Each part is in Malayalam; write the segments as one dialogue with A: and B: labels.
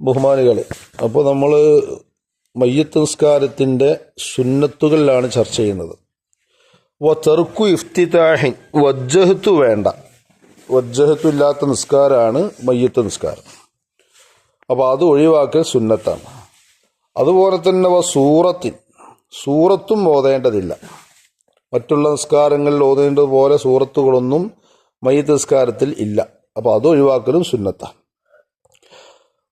A: ബഹുമാനികൾ, അപ്പോൾ നമ്മൾ മയ്യിത്ത് നിസ്കാരത്തിൻ്റെ സുന്നത്തുകളിലാണ് ചർച്ച ചെയ്യുന്നത്. തെറുക്കു ഇഫ്തിതാഹിൻ, വജ്ജഹത്തു വേണ്ട, വജ്ജഹത്തു ഇല്ലാത്ത നിസ്കാരമാണ് മയ്യിത്ത് നിസ്കാരം. അപ്പോൾ അത് ഒഴിവാക്കൽ സുന്നത്താണ്. അതുപോലെ തന്നെ സൂറത്തും ഓതേണ്ടതില്ല. മറ്റുള്ള നിസ്കാരങ്ങളിൽ ഓതേണ്ടതുപോലെ സൂറത്തുകളൊന്നും മയ്യിത്ത് നിസ്കാരത്തിൽ ഇല്ല. അപ്പോൾ അത് ഒഴിവാക്കലും സുന്നത്താണ്.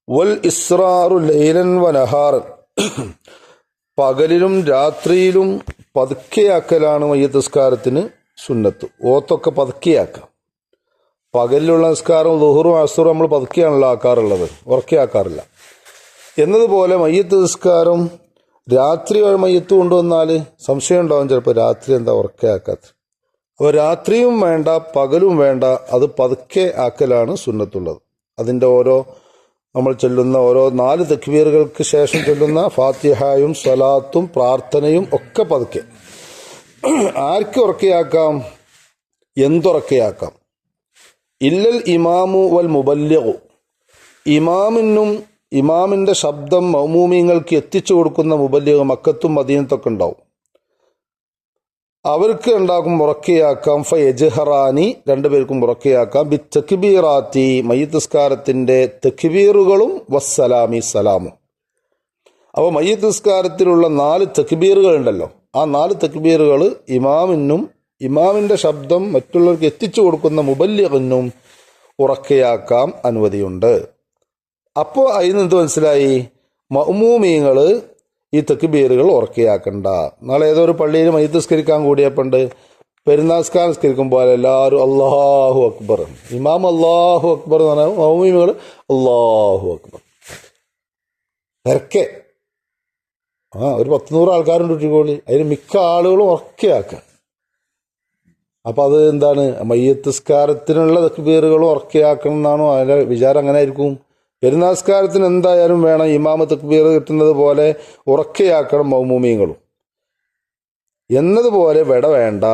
A: വൽ ഇസ്റാറു ലൈലൻ വനഹാറൻ, പകലിലും രാത്രിയിലും പതുക്കെയാക്കലാണ് മയ്യിത്ത് നിസ്കാരത്തിന് സുന്നത്ത്. ഓത്തൊക്കെ പതുക്കെയാക്കാം. പകലിലുള്ള നിസ്കാരം ളുഹറും അസ്റും നമ്മൾ പതുക്കെയാണല്ലോ ആക്കാറുള്ളത്, ഉറക്കെയാക്കാറില്ല. എന്നതുപോലെ മയ്യിത്ത് നിസ്കാരം രാത്രി മയ്യിത്ത് കൊണ്ടുവന്നാൽ സംശയം ഉണ്ടാവും ചിലപ്പോൾ, രാത്രി എന്താ ഉറക്കെയാക്കാത്ത. അപ്പോൾ രാത്രിയും വേണ്ട പകലും വേണ്ട, അത് പതുക്കെ ആക്കലാണ് സുന്നത്തുള്ളത്. അതിൻ്റെ നമ്മൾ ചൊല്ലുന്ന ഓരോ 4 തക്ബീറുകൾക്ക് ശേഷം ചൊല്ലുന്ന ഫാത്തിഹയും സ്വലാത്തും പ്രാർത്ഥനയും ഒക്കെ പതുക്കെ. ആർക്ക് ഉറക്കെയാക്കാം? എന്തുറക്കെയാക്കാം? ഇല്ലൽ ഇമാമു വൽ മുബല്ലിഗു, ഇമാമിൻ്റെ ശബ്ദം മഅ്മൂമീങ്ങൾക്ക് എത്തിച്ചു കൊടുക്കുന്ന മുബല്ലിഗ് മക്കത്തും മദീനത്തൊക്കെ ഉണ്ടാവും. അവർക്ക് ഉണ്ടാക്കും ഉറക്കെയാക്കാം. ഫയജ്ഹറാനി, 2 പേർക്കും ഉറക്കെയാക്കാം. ബി തക്ബീറാത്തി, മയ്യിത്ത് നിസ്കാരത്തിൻ്റെ തക്ബീറുകളും വസ്സലാമി, സലാമും. അപ്പോൾ മയ്യിത്ത് നിസ്കാരത്തിലുള്ള 4 തക്ബീറുകൾ ഉണ്ടല്ലോ, ആ 4 തക്ബീറുകൾ ഇമാമിൻ്റെ ശബ്ദം മറ്റുള്ളവർക്ക് എത്തിച്ചു കൊടുക്കുന്ന മുബല്ലിഗിനും ഉറക്കെയാക്കാം അനുമതിയുണ്ട്. അപ്പോൾ അതിന് എന്ത് മനസ്സിലായി? മഅ്മൂമീങ്ങൾ ഈ തക്ബീറുകൾ ഉറക്കെയാക്കണ്ട. നാളെ ഏതോ ഒരു പള്ളിയിൽ മയ്യിത്ത് നിസ്കരിക്കാൻ കൂടിയപ്പണ്ട് പെരുന്നാൾ നിസ്കാരം നിസ്കരിക്കുമ്പോൾ എല്ലാവരും അല്ലാഹു അക്ബർ, ഇമാം അല്ലാഹു അക്ബർ എന്ന് പറഞ്ഞാൽ മഅ്മൂമികൾ അല്ലാഹു അക്ബർ ഇറക്കെ. ഒരു 100 ആൾക്കാരുണ്ട് ഉച്ചക്കോളി, അതിന് മിക്ക ആളുകളും ഉറക്കെയാക്കുക. അപ്പം അത് എന്താണ്? മയ്യിത്ത് നിസ്കാരത്തിനുള്ള തക്ബീറുകളും ഉറക്കെയാക്കണം എന്നാണോ അതിൻ്റെ വിചാരം? അങ്ങനെ ആയിരിക്കും. പെരുന്നാൾ നിസ്കാരത്തിന് എന്തായാലും വേണം ഇമാമ തക്ബീർ കിട്ടുന്നത് പോലെ ഉറക്കെയാക്കണം മഅ്മൂമീങ്ങളും. എന്നതുപോലെ വേണ്ട,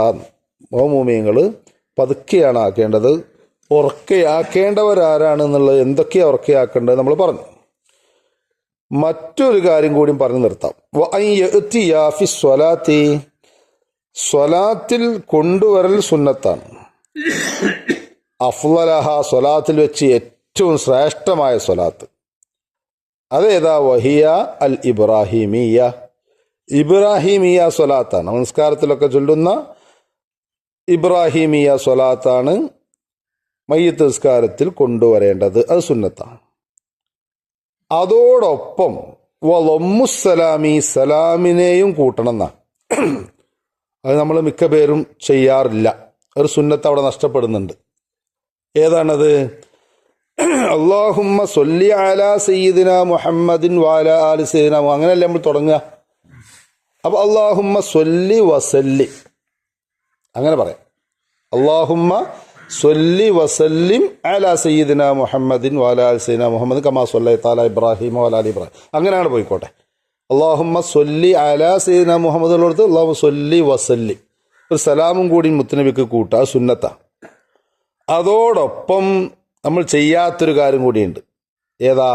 A: മഅ്മൂമീങ്ങൾ പതുക്കെയാണ് ആക്കേണ്ടത്. ഉറക്കെയാക്കേണ്ടവരാരാണെന്നുള്ളത്, എന്തൊക്കെയാണ് ഉറക്കെയാക്കേണ്ടത് നമ്മൾ പറഞ്ഞു. മറ്റൊരു കാര്യം കൂടി പറഞ്ഞു നിർത്താം. സ്വലാത്തിൽ കൊണ്ടുവരൽ സുന്നത്താണ്. അഫ്ളലഹ, സ്വലാത്തിൽ വെച്ച് ഏറ്റവും ശ്രേഷ്ഠമായ സ്വലാത്ത് അതേതാ? വഹിയ അൽ ഇബ്രാഹിമിയ സ്വലാത്താണ്. നമസ്കാരത്തിലൊക്കെ ചൊല്ലുന്ന ഇബ്രാഹിമിയ സ്വലാത്താണ് മയ്യിത്ത് നിസ്കാരത്തിൽ കൊണ്ടുവരേണ്ടത്. അത് സുന്നത്താണ്. അതോടൊപ്പം വലമ്മുസ്സലാമി, സലാമിനെയും കൂട്ടണം എന്നാണ്. അത് നമ്മൾ മിക്ക പേരും ചെയ്യാറില്ല. ഒരു സുന്നത്ത് അവിടെ നഷ്ടപ്പെടുന്നുണ്ട്. ഏതാണത്? അല്ലാഹുമ്മ സ്വല്ലി അലാ സയ്യിദിന മുഹമ്മദിൻ വഅലാ ആലി സയ്യിദിന, അങ്ങനെയല്ലേ നമ്മൾ തുടങ്ങുക. അപ്പോൾ അല്ലാഹുമ്മ സ്വല്ലി വസല്ലി, അങ്ങനെ പറയാം. അല്ലാഹുമ്മ സ്വല്ലി വസല്ലിം അലാ സയ്യിദിന മുഹമ്മദിൻ വഅലാ ആലി സയ്യിദിന മുഹമ്മദ് കമാ സ്വല്ലൈത അലാ ഇബ്രാഹിം വഅലാ ആലി ഇബ്രാഹിം, അങ്ങനെയാണ് പോയിക്കോട്ടെ. അല്ലാഹുമ്മ സ്വല്ലി അലാ സയ്യിദിന മുഹമ്മദ് ഉള്ളിടത്ത് അല്ലാഹുമ്മ സ്വല്ലി വസല്ലി, ഒരു സലാമും കൂടി മുത്തുനബിക്ക് കൂട്ടുക, സുന്നത്താണ്. അതോടൊപ്പം നമ്മൾ ചെയ്യാത്തൊരു കാര്യം കൂടിയുണ്ട്. ഏതാ?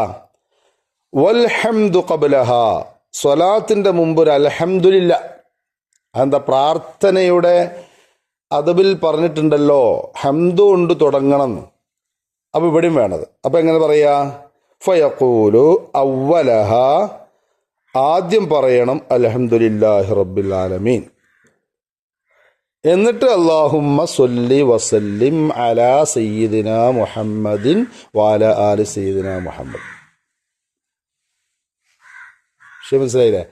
A: വൽഹംദു ഖബ്ലഹ, സ്വലാത്തിന്റെ മുമ്പ് ഒരു അൽഹംദുലില്ല. അതെന്താ? പ്രാർത്ഥനയുടെ അദബിൽ പറഞ്ഞിട്ടുണ്ടല്ലോ ഹംദു കൊണ്ട് തുടങ്ങണം. അപ്പോൾ ഇവിടെയും വേണത്. അപ്പോൾ എങ്ങനെ പറയാ? ഫയഖൂലു അവ്വലഹ, ആദ്യം പറയണം അൽഹംദുലില്ലാഹി റബ്ബിൽ ആലമീൻ. എന്നിട്ട് അല്ലാഹുമ്മ സ്വല്ലി വസല്ലിം അലാ സയ്യിദിന മുഹമ്മദിൻ വഅലാ ആലി സയ്യിദിന മുഹമ്മദ്. മനസ്സിലായില്ലേ?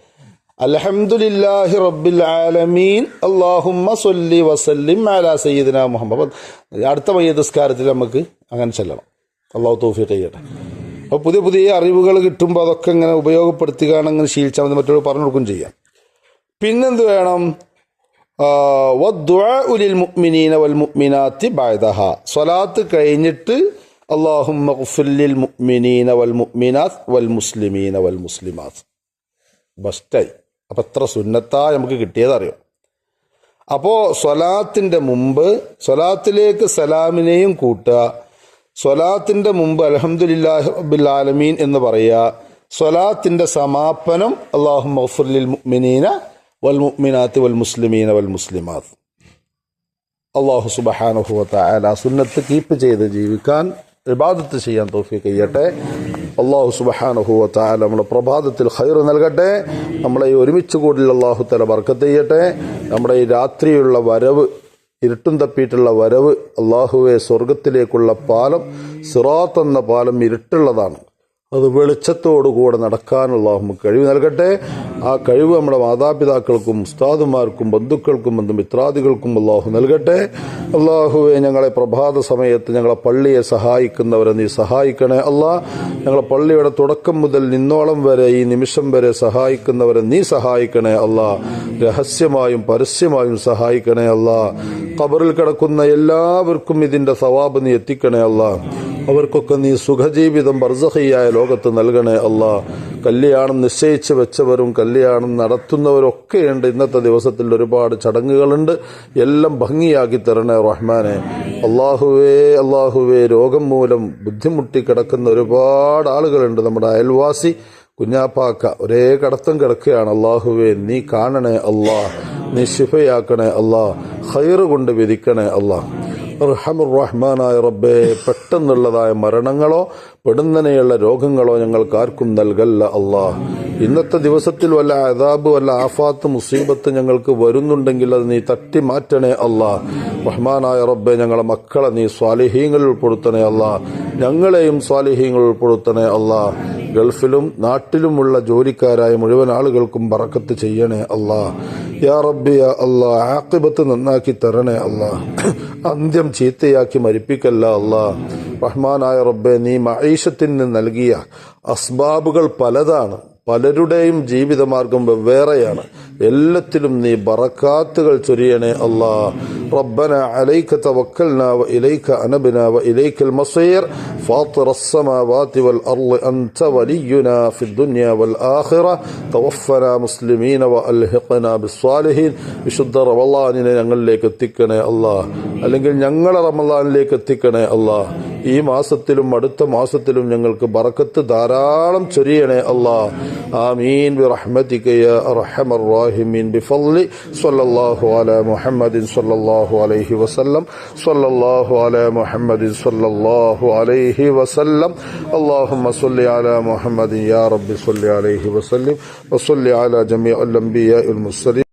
A: അൽഹംദുലില്ലാഹി റബ്ബിൽ ആലമീൻ അല്ലാഹുമ്മ സ്വല്ലി വസല്ലിം അലാ സയ്യിദിന മുഹമ്മദ്. അടുത്ത മയ്യിത്ത് നിസ്കാരത്തിൽ നമുക്ക് അങ്ങനെ ചെല്ലണം. അല്ലാഹു തൗഫീഖ് ചെയ്യട്ടെ. അപ്പോൾ പുതിയ പുതിയ അറിവുകൾ കിട്ടുമ്പോൾ അതൊക്കെ ഇങ്ങനെ ഉപയോഗപ്പെടുത്തുകയാണ്. അങ്ങനെ ശീലിച്ചാൽ മതി, മറ്റൊരു പറഞ്ഞു കൊടുക്കുകയും ചെയ്യാം. പിന്നെന്ത് വേണം? വദ്ദുആഉ ലിൽ മുഅ്മിനീന വൽ മുഅ്മിനാത്തി ബഅദഹ, സ്വലാത്ത് കഴിഞ്ഞിട്ട് അല്ലാഹുമ്മ ഗ്ഫിർ ലിൽ മുഅ്മിനീന വൽ മുഅ്മിനാത്ത് വൽ മുസ്ലിമീന വൽ മുസ്ലിമാത്ത്. ബസ്റ്റായി. അപ്പം എത്ര സുന്നത്തായി നമുക്ക് കിട്ടിയതറിയോ? അപ്പോൾ സ്വലാത്തിൻ്റെ മുമ്പ് സ്വലാത്തിലേക്ക് സലാമിനെയും കൂട്ടുക, സ്വലാത്തിന്റെ മുമ്പ് അൽഹംദുലില്ലാഹി റബ്ബിൽ ആലമീൻ എന്ന് പറയുക. സ്വലാത്തിന്റെ സമാപനം അല്ലാഹുമ്മ ഗ്ഫിർ ലിൽ മുഅ്മിനീന വൽ മുഅ്മിനാത്തി വൽ മുസ്ലിമീന വൽ മുസ്ലിമാത്ത്. അല്ലാഹു സുബ്ഹാനഹു വ തആല സുന്നത്ത് കീപ്പ് ചെയ്ത് ജീവിക്കാൻ, ഇബാദത്ത് ചെയ്യാൻ തൗഫീഖ് ചെയ്യട്ടെ. അല്ലാഹു സുബ്ഹാനഹു വ തആല നമ്മുടെ പ്രഭാതത്തിൽ ഖൈർ നൽകട്ടെ. നമ്മളെ ഈ ഒരുമിച്ച് കൂടിൽ അല്ലാഹു തആല ബർക്കത്ത് ചെയ്യട്ടെ. നമ്മുടെ ഈ രാത്രിയുള്ള വരവ്, ഇരുട്ടും തപ്പിയിട്ടുള്ള വരവ്, അല്ലാഹുവേ സ്വർഗത്തിലേക്കുള്ള പാലം, സിറാത്ത് എന്ന പാലം ഇരുട്ടുള്ളതാണ്. അത് വെളിച്ചത്തോടുകൂടെ നടക്കാൻ അല്ലാഹു നമുക്ക് കഴിവ് നൽകട്ടെ. ആ കഴിവ് നമ്മുടെ മാതാപിതാക്കൾക്കും ഉസ്താദുമാർക്കും ബന്ധുക്കൾക്കും ബന്ധുമിത്രാദികൾക്കും അല്ലാഹു നൽകട്ടെ. അല്ലാഹുവെ, ഞങ്ങളെ പ്രഭാത സമയത്ത് ഞങ്ങളെ പള്ളിയെ സഹായിക്കുന്നവരെ നീ സഹായിക്കണേ അല്ലാ. ഞങ്ങളെ പള്ളിയുടെ തുടക്കം മുതൽ നിന്നോളം വരെ ഈ നിമിഷം വരെ സഹായിക്കുന്നവരെ നീ സഹായിക്കണേ അല്ലാ. രഹസ്യമായും പരസ്യമായും സഹായിക്കണേ അല്ലാ. ഖബറിൽ കിടക്കുന്ന എല്ലാവർക്കും ഇതിന്റെ സവാബ് നീ എത്തിക്കണേ അല്ലാ. അവർക്കൊക്കെ നീ സുഖജീവിതം ബർസഖിയായ ലോകത്ത് നൽകണേ അല്ലാ. കല്യാണം നിശ്ചയിച്ച് വെച്ചവരും കല്യാണം നടത്തുന്നവരൊക്കെയുണ്ട്. ഇന്നത്തെ ദിവസത്തിൽ ഒരുപാട് ചടങ്ങുകളുണ്ട്. എല്ലാം ഭംഗിയാക്കി തരണേ റഹ്മാനെ. അല്ലാഹുവേ, രോഗം മൂലം ബുദ്ധിമുട്ടി കിടക്കുന്ന ഒരുപാട് ആളുകളുണ്ട്. നമ്മുടെ അയൽവാസി കുഞ്ഞാപ്പാക്ക ഒരേ കടത്തം കിടക്കുകയാണ്. അല്ലാഹുവേ, നീ കാണണേ അല്ലാ. നീ ശിഫയാക്കണേ അല്ലാ. ഖൈറ് കൊണ്ട് വിധിക്കണേ അല്ലാ. റഹ്മാനായ റബ്ബേ, പെട്ടെന്നുള്ളതായ മരണങ്ങളോ പെടുന്നനെയുള്ള രോഗങ്ങളോ ഞങ്ങൾക്ക് ആർക്കും നൽകല്ല അല്ലാ. ഇന്നത്തെ ദിവസത്തിൽ വല്ല അദാബ്, വല്ല ആഫാത്ത്, മുസീബത്ത് ഞങ്ങൾക്ക് വരുന്നുണ്ടെങ്കിൽ അത് നീ തട്ടി മാറ്റണേ അല്ലാ. റഹ്മാനായ റബ്ബേ, ഞങ്ങളെ മക്കളെ നീ സ്വാലിഹീങ്ങളിൽ ഉൾപ്പെടുത്തണേ അല്ലാ. ഞങ്ങളെയും സ്വാലിഹീങ്ങളിൽ ഉൾപ്പെടുത്തണേ അല്ലാ. ഗൾഫിലും നാട്ടിലുമുള്ള ജോലിക്കാരായ മുഴുവൻ ആളുകൾക്കും ബറക്കത്ത് ചെയ്യണേ അല്ലാ. യാ റബ്ബി യാ അല്ലാ, ആഖിബത്ത് നന്നാക്കി തരണേ അല്ലാ. അന്ത്യം ചീത്തയാക്കി മരിപ്പിക്കല്ല അല്ലാ. റഹ്മാനായ റബ്ബേ, നീ മഈശത്തിന് നൽകിയ അസ്ബാബുകൾ പലതാണ്. പലരുടെയും ജീവിതമാർഗം വെവ്വേറെയാണ്. എല്ലാത്തിലും നീ ബറക്കാത്തുകൾ ചൊരിയണേ അല്ലാ. റബ്ബന അലൈക തവക്കൽനാ വ ഇലൈക അനബ്നാ വ ഇലൈക്കൽ മസീർ ഫാത്തിറസ് സമാവാതി വൽ അർളി അൻത വലിയുനാ ഫിദ് ദുനിയ വൽ ആഖിറ തവഫനാ മുസ്ലിമീന വ അൽഹിഖനാ ബിസ്സാലിഹീൻ. വിശുദ്ധ റമളാനിനെ ഞങ്ങളിലേക്ക് എത്തിക്കണേ അല്ലാ. അല്ലെങ്കിൽ ഞങ്ങളെ റമളാനിലേക്ക് എത്തിക്കണേ അല്ലാ. ഈ മാസത്തിലും അടുത്ത മാസത്തിലും ഞങ്ങൾക്ക് ബറക്കത്ത് ധാരാളം ചൊരിയണേ അല്ലാ. ആമീൻ ബിറഹ്മതിക യാ അർഹമർ റഹീമീൻ ബിഫളി സ്വല്ലല്ലാഹു അലാ മുഹമ്മദിൻ സ്വല്ലല്ലാഹു അലൈഹി വസല്ലം സ്വല്ലല്ലാഹു അലാ മുഹമ്മദിൻ സ്വല്ലല്ലാഹു അലൈഹി വസല്ലം. അല്ലാഹുമ്മ സ്വല്ലി അലാ മുഹമ്മദിൻ യാ റബ്ബി സ്വല്ലി അലൈഹി വസല്ലം വസ്വല്ലി അലാ ജമീഇൽ അംബിയാഇൽ മുർസലീൻ.